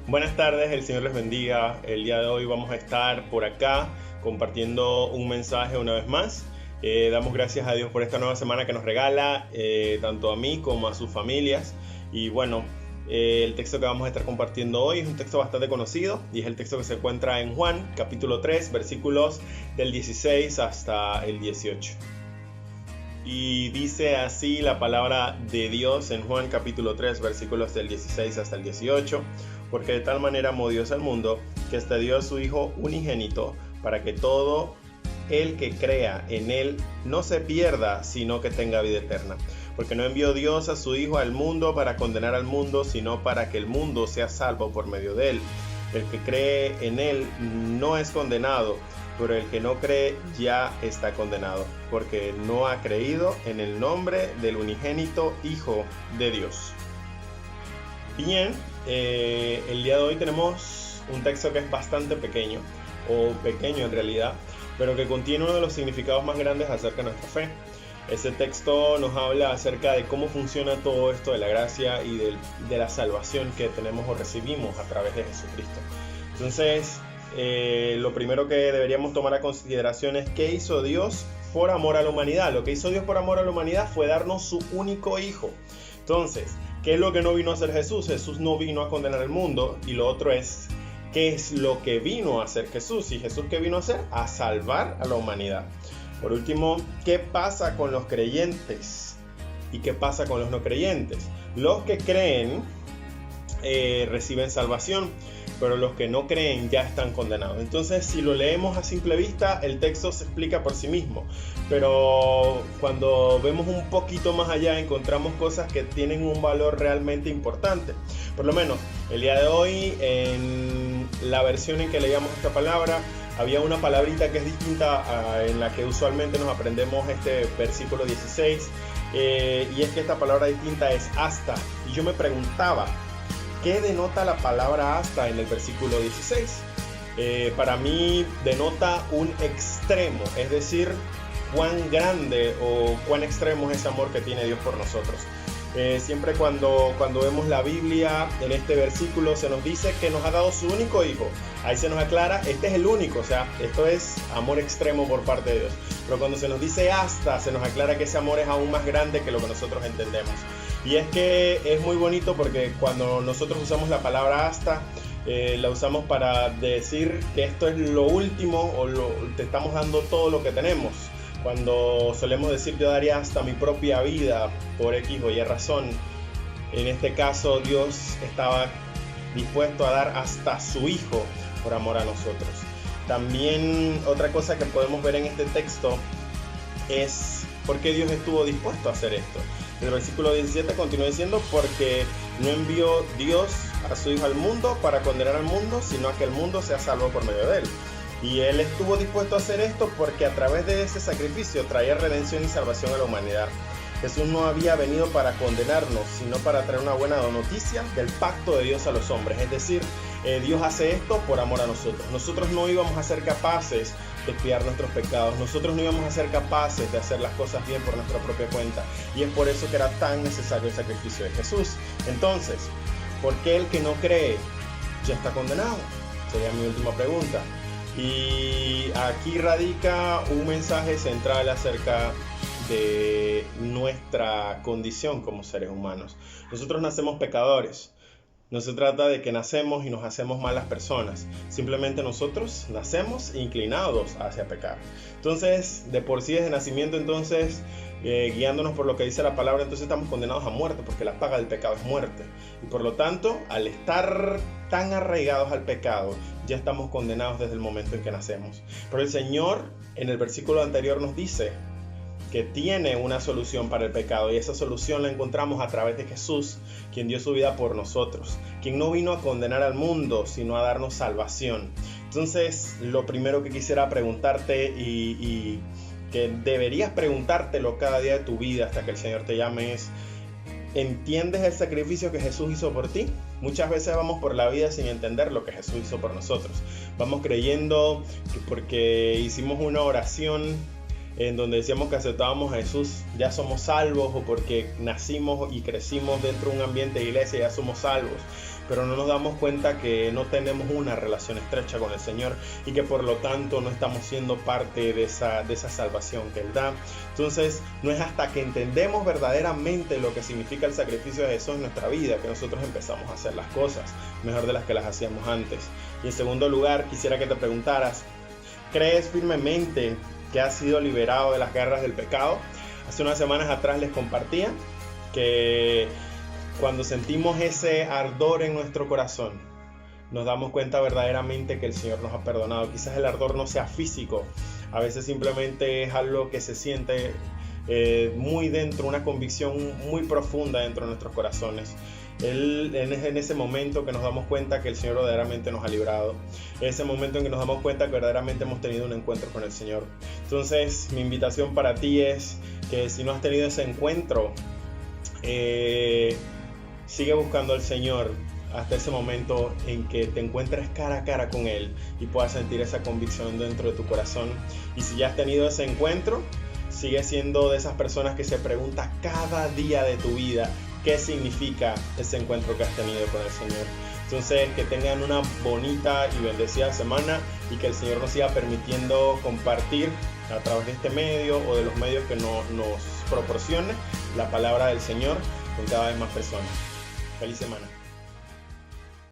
Buenas tardes, el Señor les bendiga. El día de hoy vamos a estar por acá compartiendo un mensaje una vez más. Damos gracias a Dios por esta nueva semana que nos regala, tanto a mí como a sus familias. Y bueno, el texto que vamos a estar compartiendo hoy es un texto bastante conocido y es el texto que se encuentra en Juan, capítulo 3, versículos del 16 hasta el 18. Y dice así la palabra de Dios en Juan capítulo 3, versículos del 16 hasta el 18. Porque de tal manera amó Dios al mundo, que hasta dio a su Hijo unigénito, para que todo el que crea en Él no se pierda, sino que tenga vida eterna. Porque no envió Dios a su Hijo al mundo para condenar al mundo, sino para que el mundo sea salvo por medio de Él. El que cree en Él no es condenado, pero el que no cree ya está condenado, porque no ha creído en el nombre del unigénito Hijo de Dios. Bien, el día de hoy tenemos un texto que es bastante pequeño, o pequeño en realidad, pero que contiene uno de los significados más grandes acerca de nuestra fe. Ese texto nos habla acerca de cómo funciona todo esto de la gracia y de la salvación que tenemos o recibimos a través de Jesucristo. Entonces, lo primero que deberíamos tomar a consideración es qué hizo Dios por amor a la humanidad. Lo que hizo Dios por amor a la humanidad fue darnos su único Hijo. Entonces, ¿qué es lo que no vino a hacer Jesús? Jesús no vino a condenar al mundo. Y lo otro es, ¿qué es lo que vino a hacer Jesús? ¿Y Jesús qué vino a hacer? A salvar a la humanidad. Por último, ¿qué pasa con los creyentes? ¿Y qué pasa con los no creyentes? Los que creen reciben salvación, pero los que no creen ya están condenados. Entonces, si lo leemos a simple vista, el texto se explica por sí mismo, pero cuando vemos un poquito más allá, encontramos cosas que tienen un valor realmente importante. Por lo menos, el día de hoy, en la versión en que leíamos esta palabra, había una palabrita que es distinta en la que usualmente nos aprendemos este versículo 16, y es que esta palabra distinta es hasta. Y yo me preguntaba, ¿qué denota la palabra hasta en el versículo 16? Para mí denota un extremo, es decir, cuán grande o cuán extremo es ese amor que tiene Dios por nosotros. Siempre cuando vemos la Biblia, en este versículo se nos dice que nos ha dado su único Hijo. Ahí se nos aclara, este es el único, o sea, esto es amor extremo por parte de Dios. Pero cuando se nos dice hasta, se nos aclara que ese amor es aún más grande que lo que nosotros entendemos. Y es que es muy bonito porque cuando nosotros usamos la palabra hasta, la usamos para decir que esto es lo último o te estamos dando todo lo que tenemos. Cuando solemos decir yo daría hasta mi propia vida por X o Y razón, en este caso Dios estaba dispuesto a dar hasta su Hijo por amor a nosotros. También otra cosa que podemos ver en este texto es por qué Dios estuvo dispuesto a hacer esto. El versículo 17 continúa diciendo, porque no envió Dios a su Hijo al mundo para condenar al mundo, sino a que el mundo sea salvo por medio de él. Y él estuvo dispuesto a hacer esto porque a través de ese sacrificio traía redención y salvación a la humanidad. Jesús no había venido para condenarnos, sino para traer una buena noticia del pacto de Dios a los hombres. Es decir, Dios hace esto por amor a nosotros. Nosotros no íbamos a ser capaces de expiar nuestros pecados. Nosotros no íbamos a ser capaces de hacer las cosas bien por nuestra propia cuenta. Y es por eso que era tan necesario el sacrificio de Jesús. Entonces, ¿por qué el que no cree ya está condenado? Sería mi última pregunta. Y aquí radica un mensaje central acerca de nuestra condición como seres humanos. Nosotros nacemos pecadores. No se trata de que nacemos y nos hacemos malas personas. Simplemente nosotros nacemos inclinados hacia pecar. Entonces, de por sí desde nacimiento, entonces, guiándonos por lo que dice la palabra, entonces estamos condenados a muerte, porque la paga del pecado es muerte. Y por lo tanto, al estar tan arraigados al pecado, ya estamos condenados desde el momento en que nacemos. Pero el Señor, en el versículo anterior, nos dice que tiene una solución para el pecado, y esa solución la encontramos a través de Jesús, quien dio su vida por nosotros, quien no vino a condenar al mundo, sino a darnos salvación. Entonces, lo primero que quisiera preguntarte y que deberías preguntártelo cada día de tu vida hasta que el Señor te llame es, ¿entiendes el sacrificio que Jesús hizo por ti? Muchas veces vamos por la vida sin entender lo que Jesús hizo por nosotros. Vamos creyendo que porque hicimos una oración en donde decíamos que aceptábamos a Jesús, ya somos salvos, o porque nacimos y crecimos dentro de un ambiente de iglesia, ya somos salvos. pero no nos damos cuenta que no tenemos una relación estrecha con el Señor y que por lo tanto no estamos siendo parte de esa salvación que Él da. Entonces, no es hasta que entendemos verdaderamente lo que significa el sacrificio de Jesús en nuestra vida que nosotros empezamos a hacer las cosas mejor de las que las hacíamos antes. Y en segundo lugar, quisiera que te preguntaras, ¿crees firmemente que has sido liberado de las garras del pecado? Hace unas semanas atrás les compartía que cuando sentimos ese ardor en nuestro corazón, nos damos cuenta verdaderamente que el Señor nos ha perdonado. Quizás el ardor no sea físico, a veces simplemente es algo que se siente muy dentro, una convicción muy profunda dentro de nuestros corazones. En ese momento que nos damos cuenta que el Señor verdaderamente nos ha librado, ese momento en que nos damos cuenta que verdaderamente hemos tenido un encuentro con el Señor. Entonces, mi invitación para ti es que si no has tenido ese encuentro, sigue buscando al Señor hasta ese momento en que te encuentres cara a cara con Él y puedas sentir esa convicción dentro de tu corazón. Y si ya has tenido ese encuentro, sigue siendo de esas personas que se pregunta cada día de tu vida qué significa ese encuentro que has tenido con el Señor. Entonces, que tengan una bonita y bendecida semana y que el Señor nos siga permitiendo compartir a través de este medio o de los medios que nos proporcione la palabra del Señor con cada vez más personas. Feliz semana.